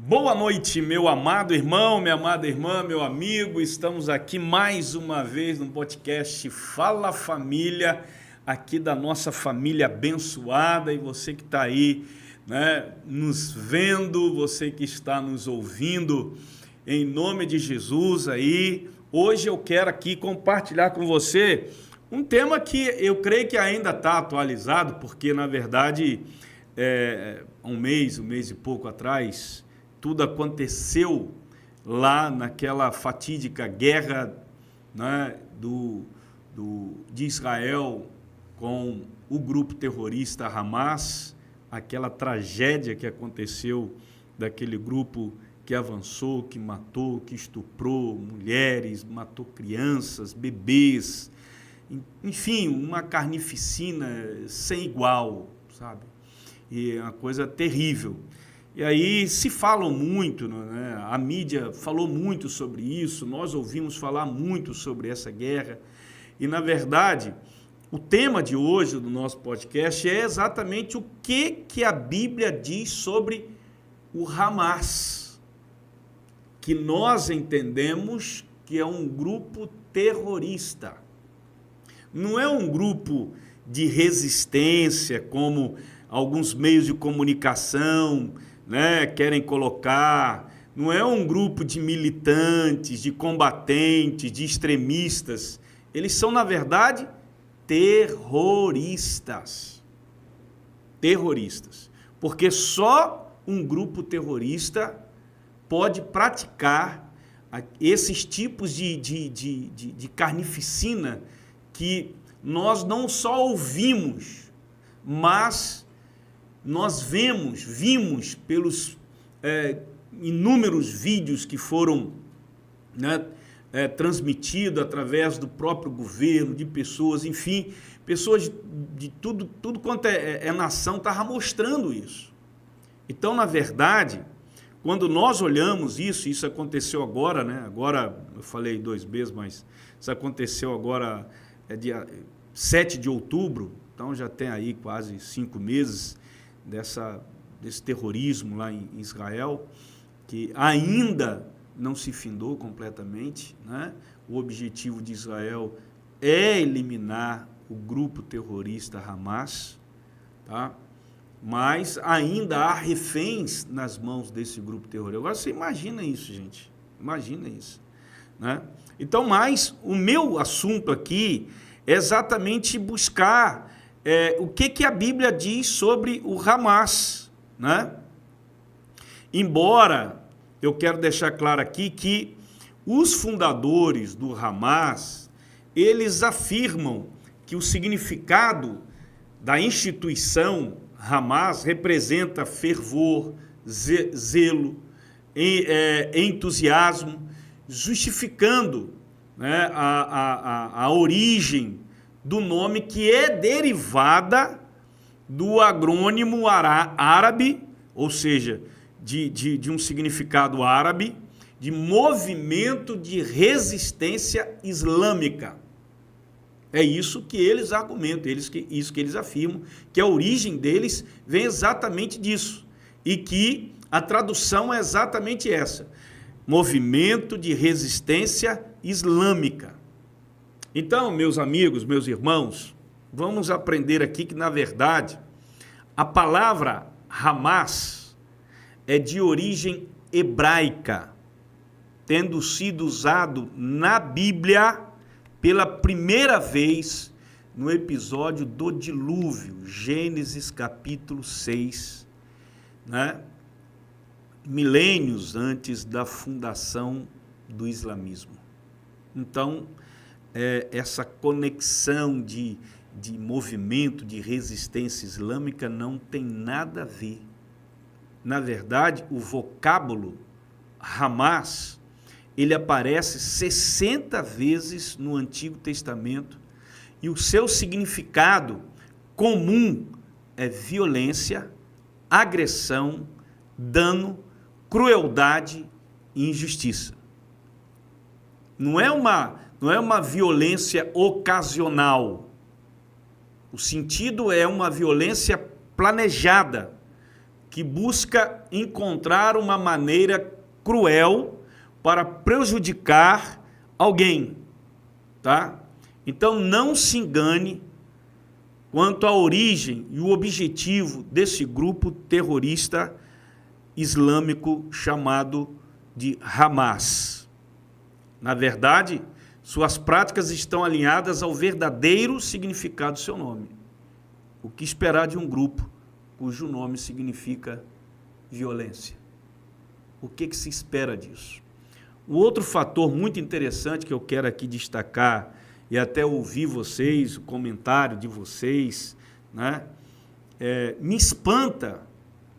Boa noite, meu amado irmão, minha amada irmã, meu amigo. Estamos aqui mais uma vez no podcast Fala Família, aqui da nossa família abençoada. E você que está aí, né, nos vendo, você que está nos ouvindo, em nome de Jesus aí. Hoje eu quero aqui compartilhar com você um tema que eu creio que ainda está atualizado, porque na verdade, um mês e pouco atrás, tudo aconteceu lá naquela fatídica guerra, né, de Israel com o grupo terrorista Hamas, aquela tragédia que aconteceu daquele grupo que avançou, que matou, que estuprou mulheres, matou crianças, bebês, enfim, uma carnificina sem igual, sabe? E é uma coisa terrível. E aí se falam muito, né? A mídia falou muito sobre isso, nós ouvimos falar muito sobre essa guerra. E, na verdade, o tema de hoje do nosso podcast é exatamente o que a Bíblia diz sobre o Hamas, que nós entendemos que é um grupo terrorista. Não é um grupo de resistência, como alguns meios de comunicação, né, querem colocar. Não é um grupo de militantes, de combatentes, de extremistas. Eles são, na verdade, terroristas. Terroristas. Porque só um grupo terrorista pode praticar esses tipos de carnificina que nós não só ouvimos, mas nós vimos pelos inúmeros vídeos que foram, né, transmitidos através do próprio governo, de pessoas, enfim, pessoas de tudo quanto é nação estava mostrando isso. Então, na verdade, quando nós olhamos isso aconteceu agora, né? Agora, eu falei 2 meses, mas isso aconteceu agora, dia 7 de outubro, então já tem aí quase 5 meses, desse terrorismo lá em Israel, que ainda não se findou completamente, né? O objetivo de Israel é eliminar o grupo terrorista Hamas, tá? Mas ainda há reféns nas mãos desse grupo terrorista. Agora você imagina isso, gente, imagina isso, né? Então, mas o meu assunto aqui é exatamente buscar o que a Bíblia diz sobre o Hamas, né? Embora eu quero deixar claro aqui que os fundadores do Hamas, eles afirmam que o significado da instituição Hamas representa fervor, zelo, entusiasmo, justificando, né, a origem do nome, que é derivada do agrônimo árabe, ou seja, de um significado árabe, de movimento de resistência islâmica. É isso que eles argumentam, isso que eles afirmam, que a origem deles vem exatamente disso, e que a tradução é exatamente essa: movimento de resistência islâmica. Então, meus amigos, meus irmãos, vamos aprender aqui que, na verdade, a palavra Hamas é de origem hebraica, tendo sido usado na Bíblia pela primeira vez no episódio do dilúvio, Gênesis capítulo 6, né? Milênios antes da fundação do islamismo. Então, essa conexão de movimento de resistência islâmica não tem nada a ver. Na verdade, o vocábulo Hamas, ele aparece 60 vezes no Antigo Testamento, e o seu significado comum é violência, agressão, dano, crueldade e injustiça. Não é uma violência ocasional. O sentido é uma violência planejada, que busca encontrar uma maneira cruel para prejudicar alguém, tá? Então não se engane quanto à origem e o objetivo desse grupo terrorista islâmico chamado de Hamas. Na verdade, suas práticas estão alinhadas ao verdadeiro significado do seu nome. O que esperar de um grupo cujo nome significa violência? O que se espera disso? Um outro fator muito interessante que eu quero aqui destacar e até ouvir vocês, o comentário de vocês, né? Me espanta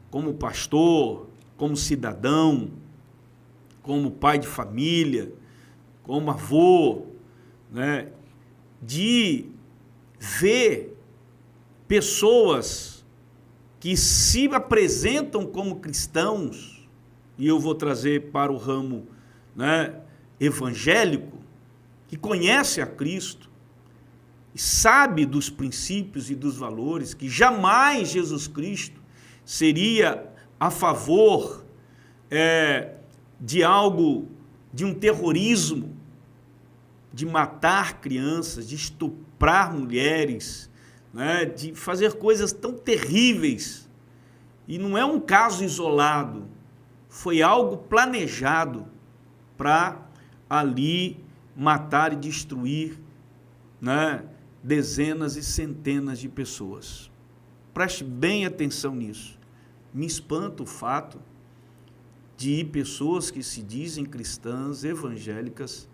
como pastor, como cidadão, como pai de família, como avô, né? De ver pessoas que se apresentam como cristãos, e eu vou trazer para o ramo, né, evangélico, que conhece a Cristo, e sabe dos princípios e dos valores, que jamais Jesus Cristo seria a favor de algo, de um terrorismo, de matar crianças, de estuprar mulheres, né, de fazer coisas tão terríveis. E não é um caso isolado, foi algo planejado para ali matar e destruir, né, dezenas e centenas de pessoas. Preste bem atenção nisso. Me espanta o fato de pessoas que se dizem cristãs, evangélicas,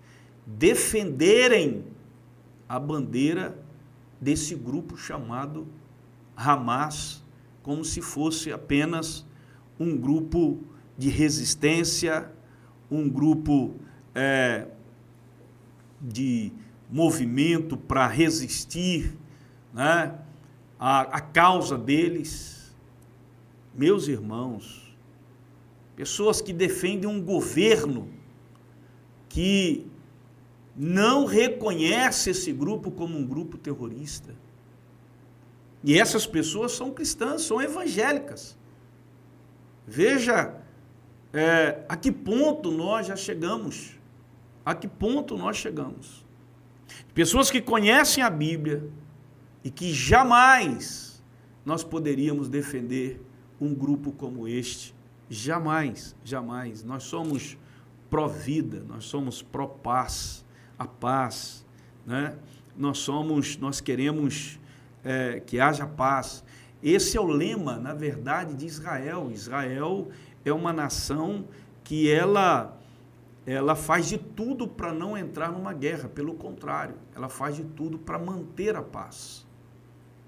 defenderem a bandeira desse grupo chamado Hamas, como se fosse apenas um grupo de resistência, um grupo de movimento para resistir, né, à causa deles. Meus irmãos, pessoas que defendem um governo que não reconhece esse grupo como um grupo terrorista. E essas pessoas são cristãs, são evangélicas. Veja a que ponto nós já chegamos. A que ponto nós chegamos. Pessoas que conhecem a Bíblia e que jamais nós poderíamos defender um grupo como este. Jamais, jamais. Nós somos pró-vida, nós somos pró-paz, a paz, né? Nós queremos que haja paz. Esse é o lema, na verdade, de Israel. Israel é uma nação que ela faz de tudo para não entrar numa guerra, pelo contrário, ela faz de tudo para manter a paz.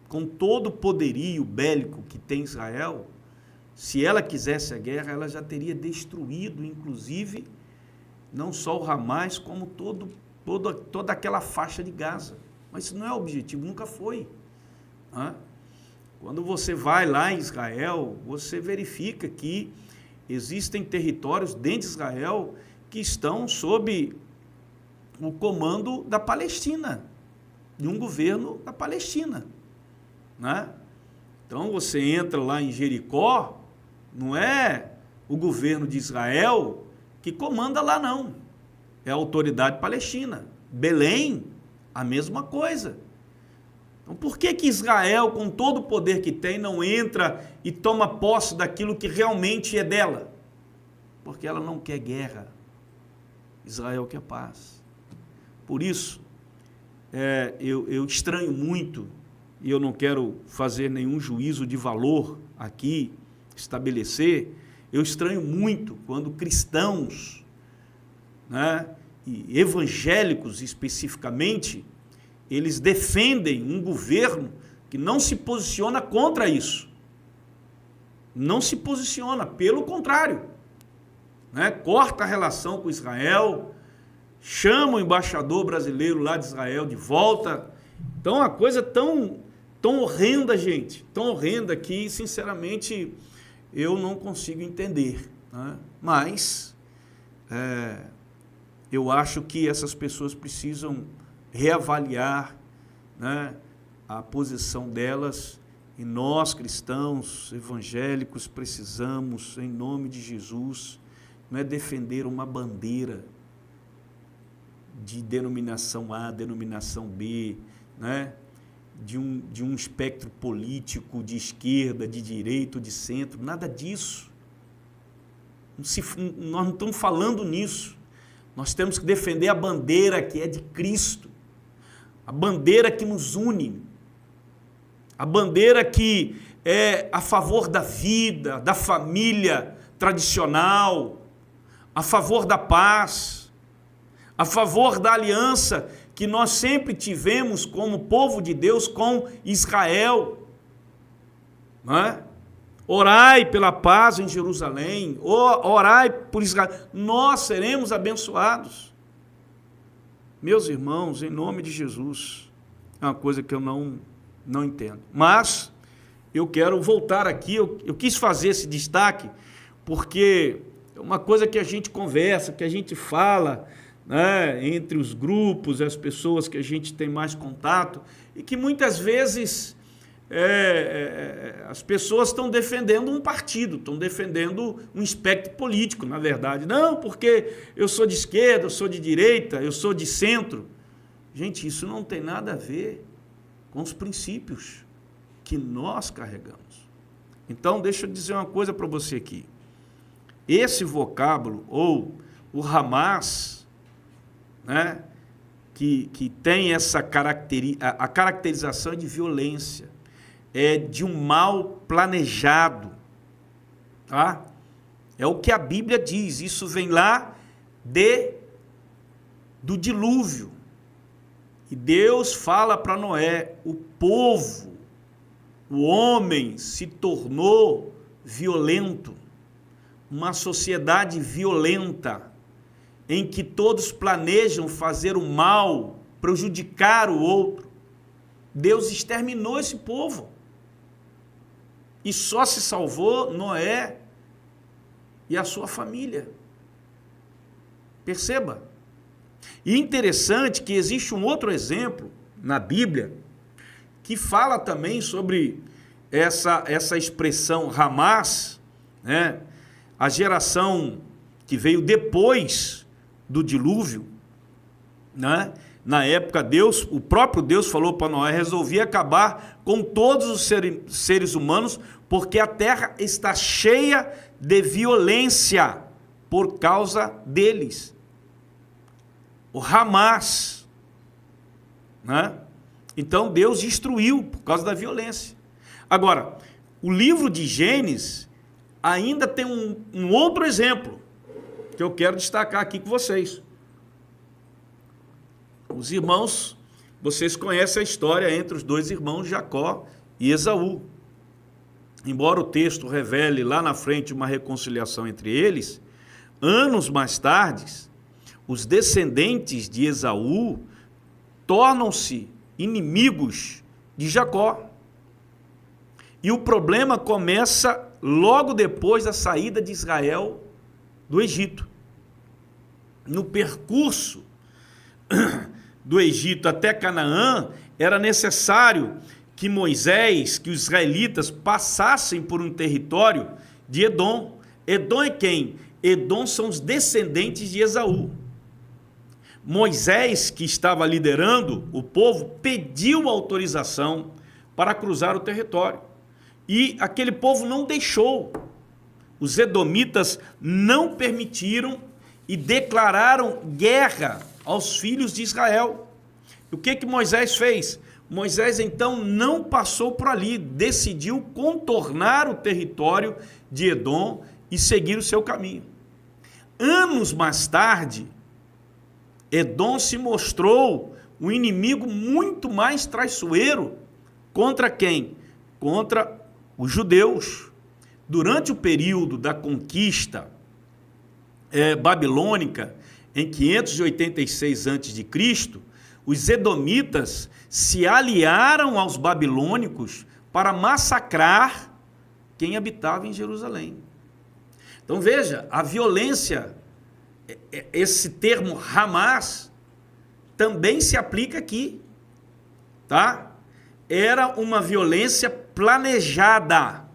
Com todo o poderio bélico que tem Israel, se ela quisesse a guerra, ela já teria destruído, inclusive, não só o Hamas, como toda aquela faixa de Gaza. Mas isso não é o objetivo, nunca foi. Quando você vai lá em Israel, você verifica que existem territórios dentro de Israel que estão sob o comando da Palestina, de um governo da Palestina, né? Então você entra lá em Jericó, não é o governo de Israel que comanda lá, não. É a autoridade palestina. Belém, a mesma coisa. Então por que Israel, com todo o poder que tem, não entra e toma posse daquilo que realmente é dela? Porque ela não quer guerra. Israel quer paz. Por isso, eu estranho muito, e eu não quero fazer nenhum juízo de valor aqui, estabelecer, eu estranho muito quando cristãos, né, e evangélicos especificamente, eles defendem um governo que não se posiciona contra isso. Não se posiciona, pelo contrário, né? Corta a relação com Israel, chama o embaixador brasileiro lá de Israel de volta. Então, uma coisa tão horrenda, gente, tão horrenda que, sinceramente, eu não consigo entender, né? Mas eu acho que essas pessoas precisam reavaliar, né, a posição delas E nós, cristãos evangélicos, precisamos, em nome de Jesus, não é defender uma bandeira de denominação A, denominação B, né? de um espectro político de esquerda, de direita, de centro, nada disso. Nós não estamos falando nisso. Nós temos que defender a bandeira que é de Cristo, a bandeira que nos une, a bandeira que é a favor da vida, da família tradicional, a favor da paz, a favor da aliança que nós sempre tivemos como povo de Deus com Israel. Não é? Orai pela paz em Jerusalém, orai por Israel, nós seremos abençoados. Meus irmãos, em nome de Jesus, é uma coisa que eu não entendo. Mas eu quero voltar aqui, eu quis fazer esse destaque, porque é uma coisa que a gente conversa, que a gente fala, né, entre os grupos, as pessoas que a gente tem mais contato, e que muitas vezes as pessoas estão defendendo um partido, estão defendendo um espectro político, na verdade. Não, porque eu sou de esquerda, eu sou de direita, eu sou de centro. Gente, isso não tem nada a ver com os princípios que nós carregamos. Então, deixa eu dizer uma coisa para você aqui. Esse vocábulo, ou o Hamas, né, que tem essa a caracterização de violência, de um mal planejado, tá? É o que a Bíblia diz, isso vem lá do dilúvio. E Deus fala para Noé, o povo, o homem se tornou violento, uma sociedade violenta, em que todos planejam fazer o mal, prejudicar o outro. Deus exterminou esse povo. E só se salvou Noé e a sua família. Perceba. E interessante que existe um outro exemplo na Bíblia que fala também sobre essa expressão Hamas, né? A geração que veio depois do dilúvio, né? Na época, o próprio Deus falou para Noé, resolvia acabar com todos os seres humanos, porque a terra está cheia de violência por causa deles. O Hamas, né? Então Deus destruiu por causa da violência. Agora, o livro de Gênesis ainda tem um outro exemplo que eu quero destacar aqui com vocês. Os irmãos, vocês conhecem a história entre os dois irmãos Jacó e Esaú. Embora o texto revele lá na frente uma reconciliação entre eles, anos mais tarde, os descendentes de Esaú tornam-se inimigos de Jacó. E o problema começa logo depois da saída de Israel do Egito. No percurso do Egito até Canaã, era necessário que Moisés, que os israelitas passassem por um território de Edom. Edom é quem? Edom são os descendentes de Esaú. Moisés, que estava liderando o povo, pediu autorização para cruzar o território. E aquele povo não deixou. Os edomitas não permitiram e declararam guerra aos filhos de Israel. E o que Moisés fez? Moisés então não passou por ali, decidiu contornar o território de Edom e seguir o seu caminho. Anos mais tarde, Edom se mostrou um inimigo muito mais traiçoeiro. Contra quem? Contra os judeus. Durante o período da conquista babilônica, em 586 a.C., os edomitas se aliaram aos babilônicos para massacrar quem habitava em Jerusalém. Então veja, a violência, esse termo Hamas, também se aplica aqui, tá? era uma violência planejada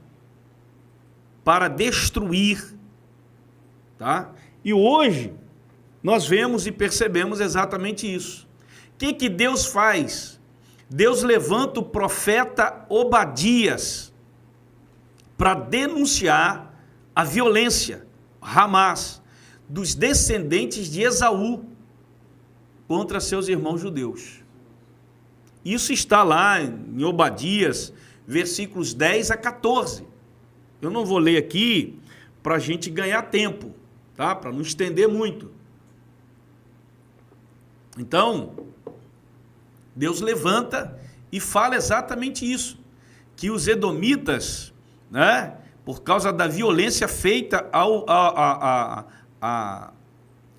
para destruir, tá? E hoje nós vemos e percebemos exatamente isso. O que Deus faz? Deus levanta o profeta Obadias para denunciar a violência, Hamas, dos descendentes de Esaú contra seus irmãos judeus. Isso está lá em Obadias, versículos 10 a 14. Eu não vou ler aqui para a gente ganhar tempo, tá? Para não estender muito. Então, Deus levanta e fala exatamente isso, que os edomitas, né, por causa da violência feita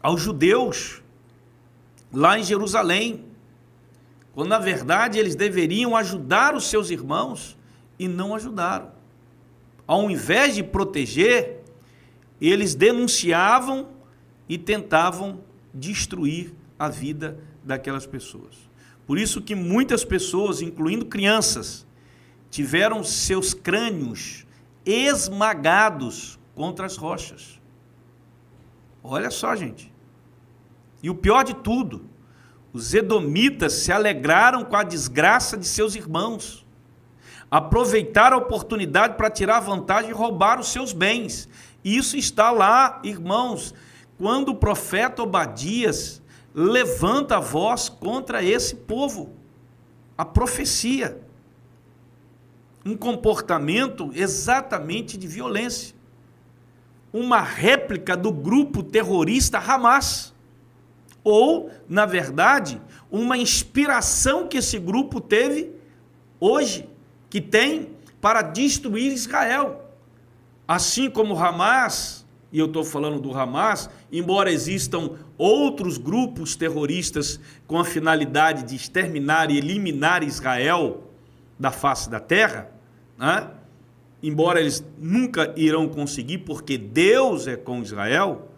aos judeus lá em Jerusalém, quando na verdade eles deveriam ajudar os seus irmãos e não ajudaram. Ao invés de proteger, eles denunciavam e tentavam destruir a vida daquelas pessoas. Por isso que muitas pessoas, incluindo crianças, tiveram seus crânios esmagados contra as rochas. Olha só, gente. E o pior de tudo, os edomitas se alegraram com a desgraça de seus irmãos. Aproveitaram a oportunidade para tirar vantagem e roubar os seus bens. Isso está lá, irmãos, quando o profeta Obadias levanta a voz contra esse povo. A profecia. Um comportamento exatamente de violência. Uma réplica do grupo terrorista Hamas. Ou, na verdade, uma inspiração que esse grupo teve hoje, que tem para destruir Israel. Assim como Hamas, e eu estou falando do Hamas, embora existam outros grupos terroristas com a finalidade de exterminar e eliminar Israel da face da terra, né? Embora eles nunca irão conseguir, porque Deus é com Israel,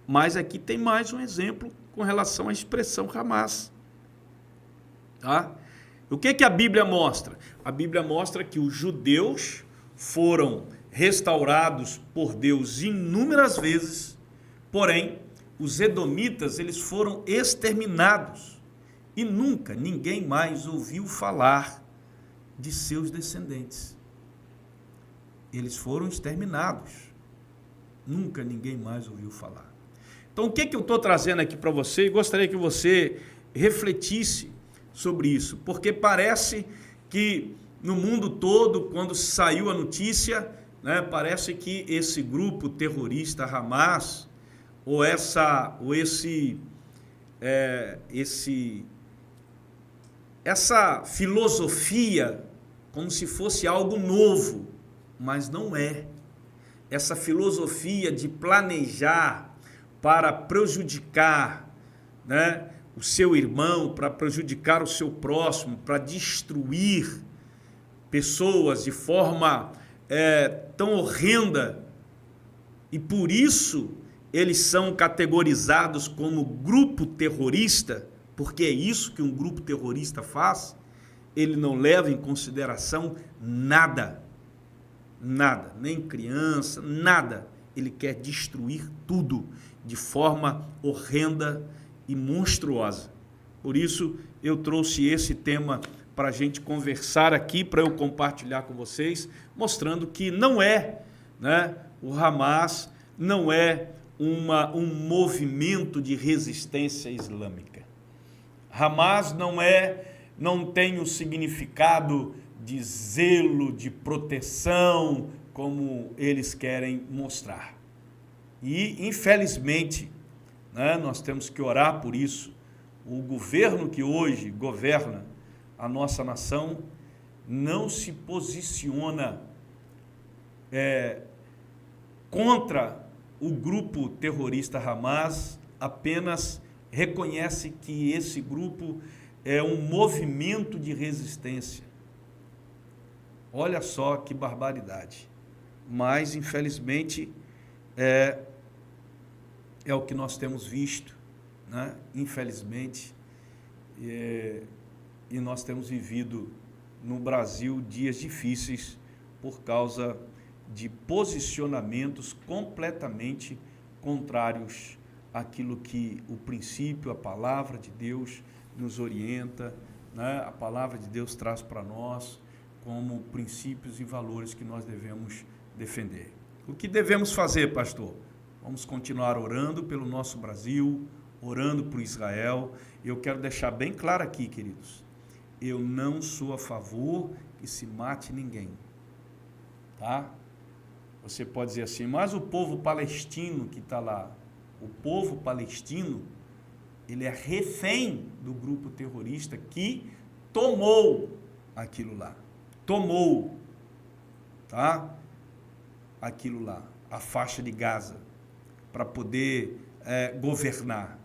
mas aqui tem mais um exemplo com relação à expressão Hamas. Tá? O que a Bíblia mostra? A Bíblia mostra que os judeus foram restaurados por Deus inúmeras vezes, porém, os edomitas eles foram exterminados e nunca ninguém mais ouviu falar de seus descendentes. Eles foram exterminados. Nunca ninguém mais ouviu falar. Então, o que eu estou trazendo aqui para você? Gostaria que você refletisse sobre isso, porque parece que no mundo todo, quando saiu a notícia, né, parece que esse grupo terrorista Hamas, essa filosofia, como se fosse algo novo, mas não é. Essa filosofia de planejar para prejudicar, né, o seu irmão, para prejudicar o seu próximo, para destruir pessoas de forma tão horrenda, e por isso eles são categorizados como grupo terrorista, porque é isso que um grupo terrorista faz. Ele não leva em consideração nada, nem criança, nada. Ele quer destruir tudo de forma horrenda e monstruosa. Por isso eu trouxe esse tema para a gente conversar aqui, para eu compartilhar com vocês, mostrando que não é, né, o Hamas não é um movimento de resistência islâmica. Hamas não tem o significado de zelo, de proteção, como eles querem mostrar. E, infelizmente, né, nós temos que orar por isso. O governo que hoje governa a nossa nação não se posiciona contra o grupo terrorista Hamas, apenas reconhece que esse grupo é um movimento de resistência. Olha só que barbaridade. Mas, infelizmente, é o que nós temos visto, né? Infelizmente, e nós temos vivido no Brasil dias difíceis por causa de posicionamentos completamente contrários àquilo que o princípio, a palavra de Deus nos orienta, né? A palavra de Deus traz para nós como princípios e valores que nós devemos defender. O que devemos fazer, pastor? Vamos continuar orando pelo nosso Brasil, orando por Israel. Eu quero deixar bem claro aqui, queridos, eu não sou a favor que se mate ninguém, tá? Você pode dizer assim, mas o povo palestino que está lá, o povo palestino, ele é refém do grupo terrorista que tomou aquilo lá. Tomou, tá? Aquilo lá, a faixa de Gaza, para poder governar.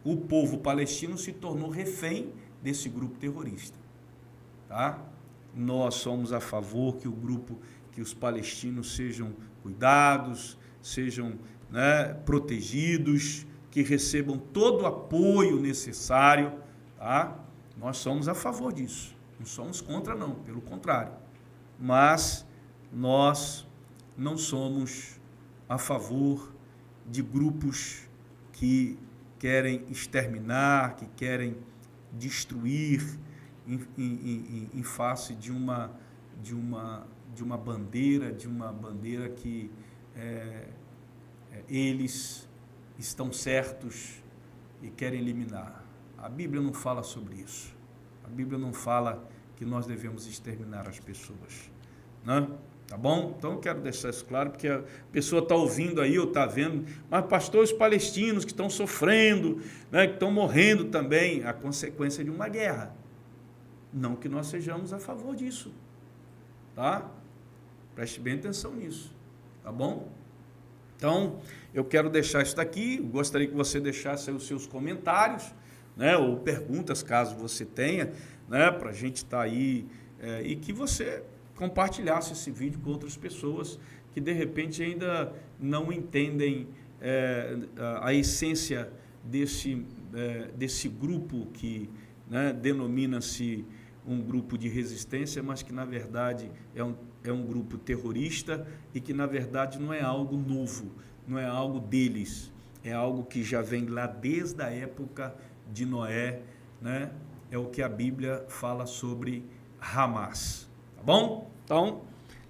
O povo palestino se tornou refém desse grupo terrorista, tá? Nós somos a favor que os palestinos sejam cuidados, sejam, né, protegidos, que recebam todo o apoio necessário, tá? Nós somos a favor disso, não somos contra não, pelo contrário, mas nós não somos a favor de grupos que querem exterminar, que querem destruir em face de uma bandeira que eles estão certos e querem eliminar. A Bíblia não fala sobre isso. A Bíblia não fala que nós devemos exterminar as pessoas, né? Tá bom? Então eu quero deixar isso claro, porque a pessoa está ouvindo aí ou está vendo, mas pastores palestinos que estão sofrendo, né, que estão morrendo também, a consequência de uma guerra. Não que nós sejamos a favor disso, tá? Preste bem atenção nisso, tá bom? Então, eu quero deixar isso daqui, gostaria que você deixasse aí os seus comentários, né, ou perguntas, caso você tenha, né, para a gente estar aí, e que você compartilhasse esse vídeo com outras pessoas que, de repente, ainda não entendem a essência desse grupo que, né, denomina-se um grupo de resistência, mas que, na verdade, é um grupo terrorista e que, na verdade, não é algo novo, não é algo deles, é algo que já vem lá desde a época de Noé, né? É o que a Bíblia fala sobre Hamas, tá bom? Então,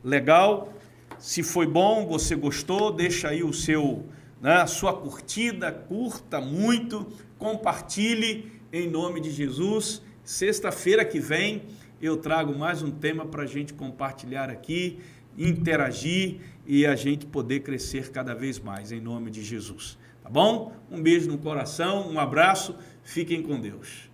legal, se foi bom, você gostou, deixa aí o seu, né, a sua curtida, curta muito, compartilhe em nome de Jesus. Sexta-feira que vem eu trago mais um tema para a gente compartilhar aqui, interagir e a gente poder crescer cada vez mais em nome de Jesus. Tá bom? Um beijo no coração, um abraço, fiquem com Deus.